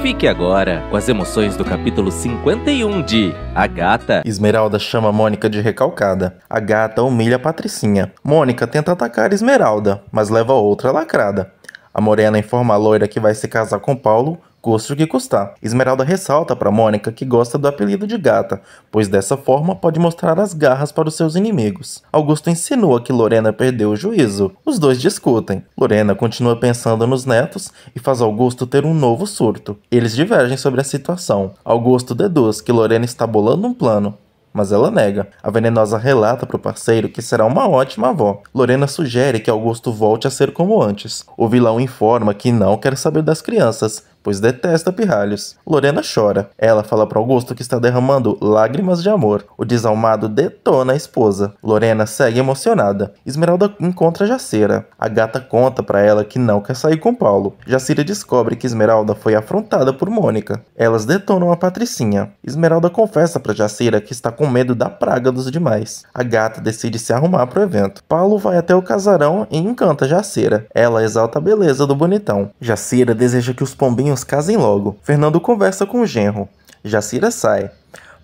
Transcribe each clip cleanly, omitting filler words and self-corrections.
Fique agora com as emoções do capítulo 51 de A Gata. Esmeralda chama Mônica de recalcada. A gata humilha a Patricinha. Mônica tenta atacar Esmeralda, mas leva outra lacrada. A morena informa a loira que vai se casar com Paulo, custe o que custar. Esmeralda ressalta para Mônica que gosta do apelido de gata, pois dessa forma pode mostrar as garras para os seus inimigos. Augusto insinua que Lorena perdeu o juízo. Os dois discutem. Lorena continua pensando nos netos e faz Augusto ter um novo surto. Eles divergem sobre a situação. Augusto deduz que Lorena está bolando um plano, mas ela nega. A venenosa relata para o parceiro que será uma ótima avó. Lorena sugere que Augusto volte a ser como antes. O vilão informa que não quer saber das crianças, pois detesta pirralhos. Lorena chora. Ela fala para Augusto que está derramando lágrimas de amor. O desalmado detona a esposa. Lorena segue emocionada. Esmeralda encontra Jacira. A gata conta para ela que não quer sair com Paulo. Jacira descobre que Esmeralda foi afrontada por Mônica. Elas detonam a Patricinha. Esmeralda confessa para Jacira que está com medo da praga dos demais. A gata decide se arrumar para o evento. Paulo vai até o casarão e encanta Jacira. Ela exalta a beleza do bonitão. Jacira deseja que os pombinhos casem logo. Fernando conversa com o genro. Jacira sai.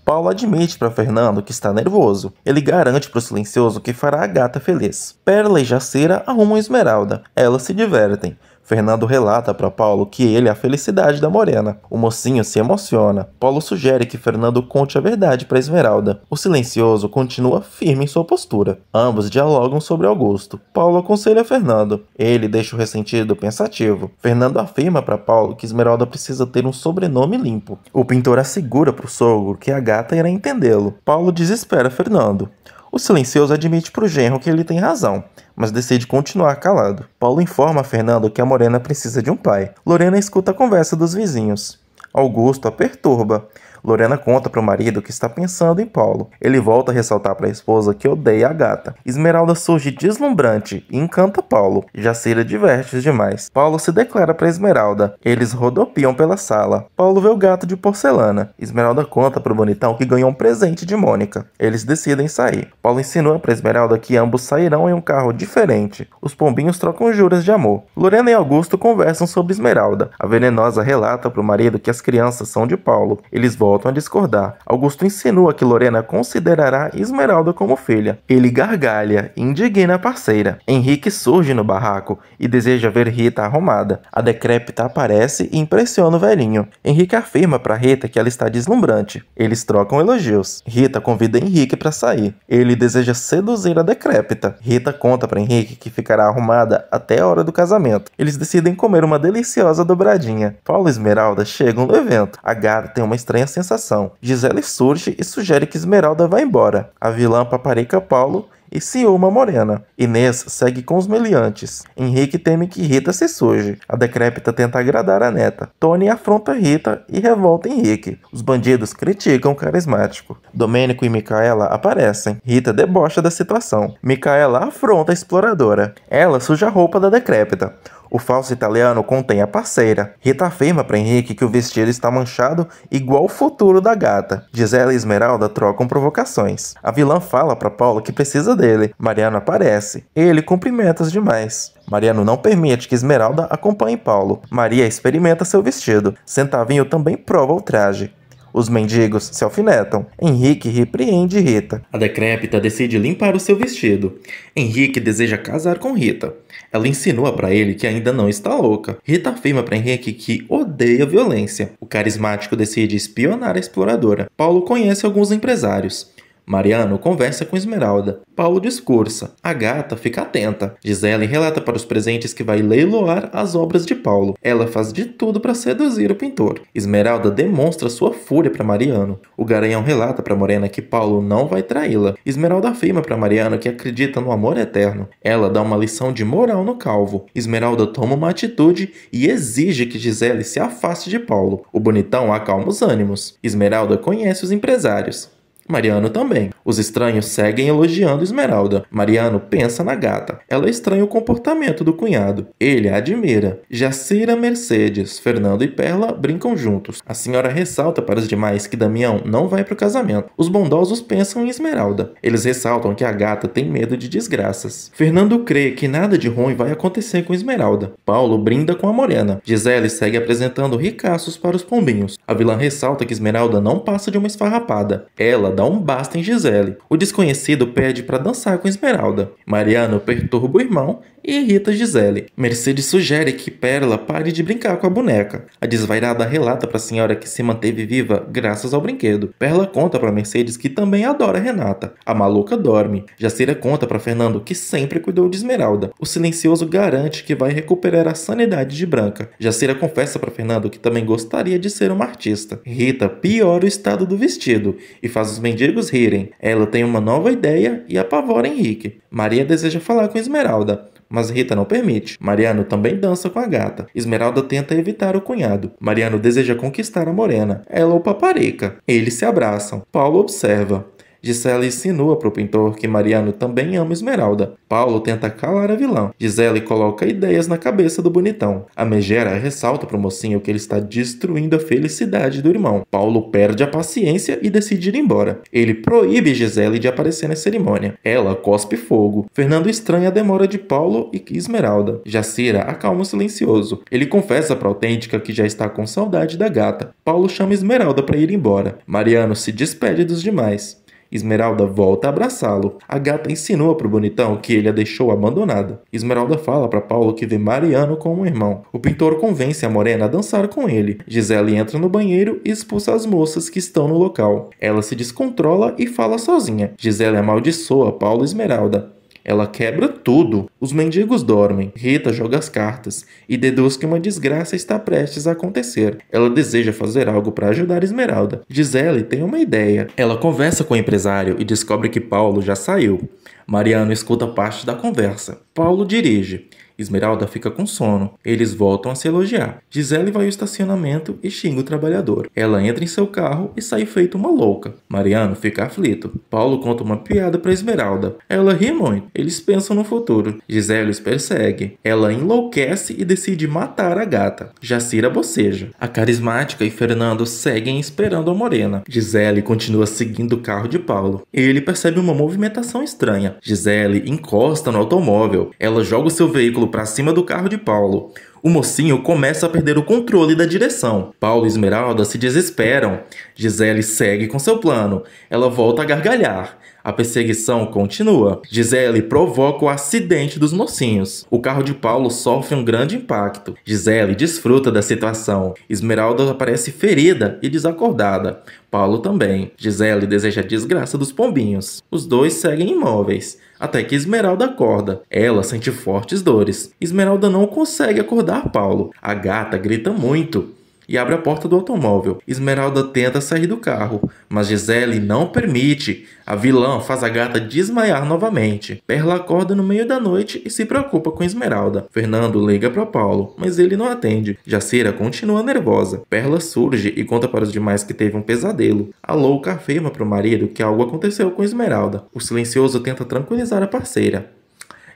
Paulo admite para Fernando que está nervoso. Ele garante para o silencioso que fará a gata feliz. Perla e Jacira arrumam Esmeralda. Elas se divertem. Fernando relata para Paulo que ele é a felicidade da morena. O mocinho se emociona. Paulo sugere que Fernando conte a verdade para Esmeralda. O silencioso continua firme em sua postura. Ambos dialogam sobre Augusto. Paulo aconselha Fernando. Ele deixa o ressentido pensativo. Fernando afirma para Paulo que Esmeralda precisa ter um sobrenome limpo. O pintor assegura para o sogro que a gata irá entendê-lo. Paulo desespera Fernando. O silencioso admite para o genro que ele tem razão, mas decide continuar calado. Paulo informa a Fernando que a morena precisa de um pai. Lorena escuta a conversa dos vizinhos. Augusto a perturba. Lorena conta para o marido que está pensando em Paulo. Ele volta a ressaltar para a esposa que odeia a gata. Esmeralda surge deslumbrante e encanta Paulo. Jacira diverte demais. Paulo se declara para Esmeralda. Eles rodopiam pela sala. Paulo vê o gato de porcelana. Esmeralda conta para o bonitão que ganhou um presente de Mônica. Eles decidem sair. Paulo insinua para Esmeralda que ambos sairão em um carro diferente. Os pombinhos trocam juras de amor. Lorena e Augusto conversam sobre Esmeralda. A venenosa relata para o marido que as crianças são de Paulo. Eles voltam a discordar. Augusto insinua que Lorena considerará Esmeralda como filha. Ele gargalha e indigna a parceira. Henrique surge no barraco e deseja ver Rita arrumada. A decrépita aparece e impressiona o velhinho. Henrique afirma para Rita que ela está deslumbrante. Eles trocam elogios. Rita convida Henrique para sair. Ele deseja seduzir a decrépita. Rita conta para Henrique que ficará arrumada até a hora do casamento. Eles decidem comer uma deliciosa dobradinha. Paulo e Esmeralda chegam no evento. A gata tem uma estranha sensação. Gisele surge e sugere que Esmeralda vá embora. A vilã paparica Paulo e ciúma Morena. Inês segue com os meliantes. Henrique teme que Rita se suje. A decrépita tenta agradar a neta. Tony afronta Rita e revolta Henrique. Os bandidos criticam o carismático. Domênico e Micaela aparecem. Rita debocha da situação. Micaela afronta a exploradora. Ela suja a roupa da decrépita. O falso italiano contém a parceira. Rita afirma para Henrique que o vestido está manchado igual o futuro da gata. Gisela e Esmeralda trocam provocações. A vilã fala para Paulo que precisa dele. Mariano aparece. Ele cumprimenta os demais. Mariano não permite que Esmeralda acompanhe Paulo. Maria experimenta seu vestido. Centavinho também prova o traje. Os mendigos se alfinetam. Henrique repreende Rita. A decrépita decide limpar o seu vestido. Henrique deseja casar com Rita. Ela insinua para ele que ainda não está louca. Rita afirma para Henrique que odeia violência. O carismático decide espionar a exploradora. Paulo conhece alguns empresários. Mariano conversa com Esmeralda. Paulo discursa. A gata fica atenta. Gisele relata para os presentes que vai leiloar as obras de Paulo. Ela faz de tudo para seduzir o pintor. Esmeralda demonstra sua fúria para Mariano. O garanhão relata para Morena que Paulo não vai traí-la. Esmeralda afirma para Mariano que acredita no amor eterno. Ela dá uma lição de moral no calvo. Esmeralda toma uma atitude e exige que Gisele se afaste de Paulo. O bonitão acalma os ânimos. Esmeralda conhece os empresários. Mariano também. Os estranhos seguem elogiando Esmeralda. Mariano pensa na gata. Ela estranha o comportamento do cunhado. Ele a admira. Jacira, Mercedes, Fernando e Perla brincam juntos. A senhora ressalta para os demais que Damião não vai para o casamento. Os bondosos pensam em Esmeralda. Eles ressaltam que a gata tem medo de desgraças. Fernando crê que nada de ruim vai acontecer com Esmeralda. Paulo brinda com a morena. Gisele segue apresentando ricaços para os pombinhos. A vilã ressalta que Esmeralda não passa de uma esfarrapada. Ela dá um basta em Gisele. O desconhecido pede para dançar com Esmeralda. Mariano perturba o irmão e irrita Gisele. Mercedes sugere que Perla pare de brincar com a boneca. A desvairada relata para a senhora que se manteve viva graças ao brinquedo. Perla conta para Mercedes que também adora Renata. A maluca dorme. Jacira conta para Fernando que sempre cuidou de Esmeralda. O silencioso garante que vai recuperar a sanidade de Branca. Jacira confessa para Fernando que também gostaria de ser uma artista. Rita piora o estado do vestido e faz os mendigos rirem. Ela tem uma nova ideia e apavora Henrique. Maria deseja falar com Esmeralda, mas Rita não permite. Mariano também dança com a gata. Esmeralda tenta evitar o cunhado. Mariano deseja conquistar a morena. Ela o paparica. Eles se abraçam. Paulo observa. Gisele insinua para o pintor que Mariano também ama Esmeralda. Paulo tenta calar a vilã. Gisele coloca ideias na cabeça do bonitão. A megera ressalta para o mocinho que ele está destruindo a felicidade do irmão. Paulo perde a paciência e decide ir embora. Ele proíbe Gisele de aparecer na cerimônia. Ela cospe fogo. Fernando estranha a demora de Paulo e Esmeralda. Jacira acalma o silencioso. Ele confessa para a autêntica que já está com saudade da gata. Paulo chama Esmeralda para ir embora. Mariano se despede dos demais. Esmeralda volta a abraçá-lo. A gata insinua para o bonitão que ele a deixou abandonada. Esmeralda fala para Paulo que vê Mariano como um irmão. O pintor convence a morena a dançar com ele. Gisele entra no banheiro e expulsa as moças que estão no local. Ela se descontrola e fala sozinha. Gisele amaldiçoa Paulo e Esmeralda. Ela quebra tudo. Os mendigos dormem. Rita joga as cartas e deduz que uma desgraça está prestes a acontecer. Ela deseja fazer algo para ajudar Esmeralda. Gisele tem uma ideia. Ela conversa com o empresário e descobre que Paulo já saiu. Mariano escuta parte da conversa. Paulo dirige. Esmeralda fica com sono. Eles voltam a se elogiar. Gisele vai ao estacionamento e xinga o trabalhador. Ela entra em seu carro e sai feito uma louca. Mariano fica aflito. Paulo conta uma piada para Esmeralda. Ela ri muito. Eles pensam no futuro. Gisele os persegue. Ela enlouquece e decide matar a gata. Jacira boceja. A carismática e Fernando seguem esperando a morena. Gisele continua seguindo o carro de Paulo. Ele percebe uma movimentação estranha. Gisele encosta no automóvel. Ela joga o seu veículo para cima do carro de Paulo. O mocinho começa a perder o controle da direção. Paulo e Esmeralda se desesperam. Gisele segue com seu plano. Ela volta a gargalhar. A perseguição continua. Gisele provoca o acidente dos mocinhos. O carro de Paulo sofre um grande impacto. Gisele desfruta da situação. Esmeralda aparece ferida e desacordada. Paulo também. Gisele deseja a desgraça dos pombinhos. Os dois seguem imóveis. Até que Esmeralda acorda. Ela sente fortes dores. Esmeralda não consegue acordar Paulo. A gata grita muito e abre a porta do automóvel. Esmeralda tenta sair do carro, mas Gisele não permite. A vilã faz a gata desmaiar novamente. Perla acorda no meio da noite e se preocupa com Esmeralda. Fernando liga para Paulo, mas ele não atende. Jacira continua nervosa. Perla surge e conta para os demais que teve um pesadelo. A louca afirma para o marido que algo aconteceu com Esmeralda. O silencioso tenta tranquilizar a parceira.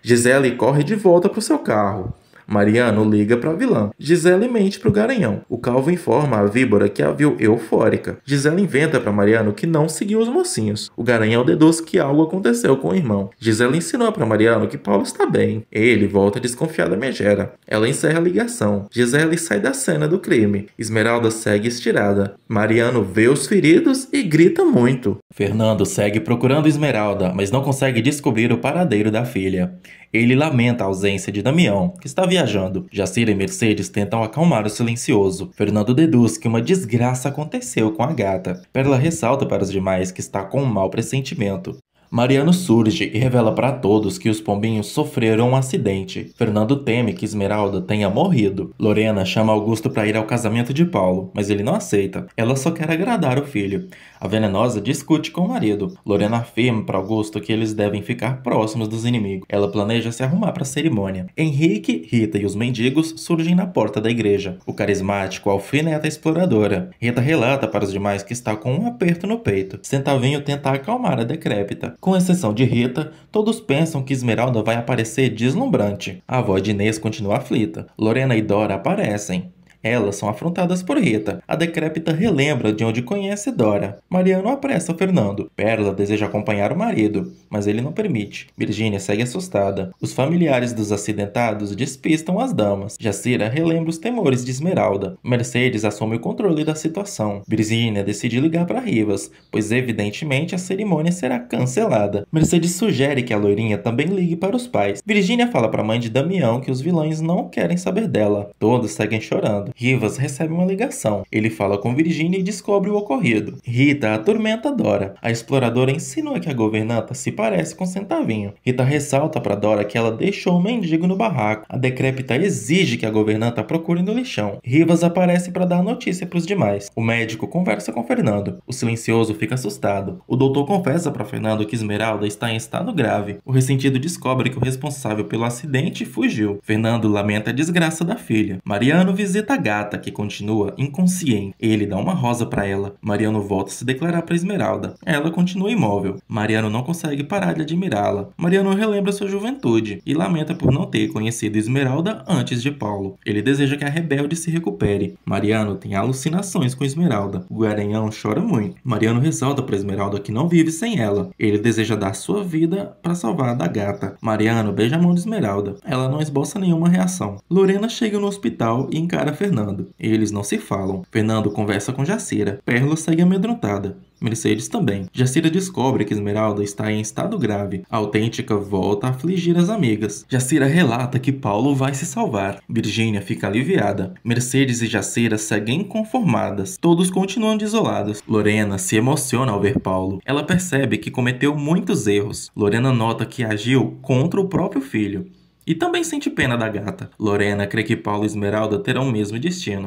Gisele corre de volta para o seu carro. Mariano liga para a vilã. Gisele mente para o garanhão. O calvo informa a víbora que a viu eufórica. Gisele inventa para Mariano que não seguiu os mocinhos. O garanhão deduz que algo aconteceu com o irmão. Gisele ensinou para Mariano que Paulo está bem. Ele volta a desconfiar da megera. Ela encerra a ligação. Gisele sai da cena do crime. Esmeralda segue estirada. Mariano vê os feridos e grita muito. Fernando segue procurando Esmeralda, mas não consegue descobrir o paradeiro da filha. Ele lamenta a ausência de Damião, que está viajando. Jacira e Mercedes tentam acalmar o silencioso. Fernando deduz que uma desgraça aconteceu com a gata. Perla ressalta para os demais que está com um mau pressentimento. Mariano surge e revela para todos que os pombinhos sofreram um acidente. Fernando teme que Esmeralda tenha morrido. Lorena chama Augusto para ir ao casamento de Paulo, mas ele não aceita. Ela só quer agradar o filho. A Venenosa discute com o marido. Lorena afirma para Augusto que eles devem ficar próximos dos inimigos. Ela planeja se arrumar para a cerimônia. Henrique, Rita e os mendigos surgem na porta da igreja. O carismático alfineta a exploradora. Rita relata para os demais que está com um aperto no peito. Centavinho tenta acalmar a decrépita. Com exceção de Rita, todos pensam que Esmeralda vai aparecer deslumbrante. A avó de Inês continua aflita. Lorena e Dora aparecem. Elas são afrontadas por Rita. A decrépita relembra de onde conhece Dora. Mariano apressa Fernando. Pérola deseja acompanhar o marido, mas ele não permite. Virgínia segue assustada. Os familiares dos acidentados despistam as damas. Jacira relembra os temores de Esmeralda. Mercedes assume o controle da situação. Virgínia decide ligar para Rivas, pois evidentemente a cerimônia será cancelada. Mercedes sugere que a loirinha também ligue para os pais. Virgínia fala para a mãe de Damião que os vilões não querem saber dela. Todos seguem chorando. Rivas recebe uma ligação. Ele fala com Virgínia e descobre o ocorrido. Rita atormenta Dora. A exploradora insinua que a governanta se parece com Centavinho. Rita ressalta para Dora que ela deixou o mendigo no barraco. A decrépita exige que a governanta procure no lixão. Rivas aparece para dar notícia para os demais. O médico conversa com Fernando. O silencioso fica assustado. O doutor confessa para Fernando que Esmeralda está em estado grave. O ressentido descobre que o responsável pelo acidente fugiu. Fernando lamenta a desgraça da filha. Mariano visita a gata, que continua inconsciente. Ele dá uma rosa para ela. Mariano volta a se declarar para Esmeralda. Ela continua imóvel. Mariano não consegue parar de admirá-la. Mariano relembra sua juventude e lamenta por não ter conhecido Esmeralda antes de Paulo. Ele deseja que a rebelde se recupere. Mariano tem alucinações com Esmeralda. O Garanhão chora muito. Mariano ressalta para Esmeralda que não vive sem ela. Ele deseja dar sua vida para salvar a da gata. Mariano beija a mão de Esmeralda. Ela não esboça nenhuma reação. Lorena chega no hospital e encara Fernando. Eles não se falam. Fernando conversa com Jacira. Pérola segue amedrontada. Mercedes também. Jacira descobre que Esmeralda está em estado grave. A autêntica volta a afligir as amigas. Jacira relata que Paulo vai se salvar. Virgínia fica aliviada. Mercedes e Jacira seguem inconformadas. Todos continuam desolados. Lorena se emociona ao ver Paulo. Ela percebe que cometeu muitos erros. Lorena nota que agiu contra o próprio filho. E também sente pena da gata. Lorena crê que Paulo e Esmeralda terão o mesmo destino.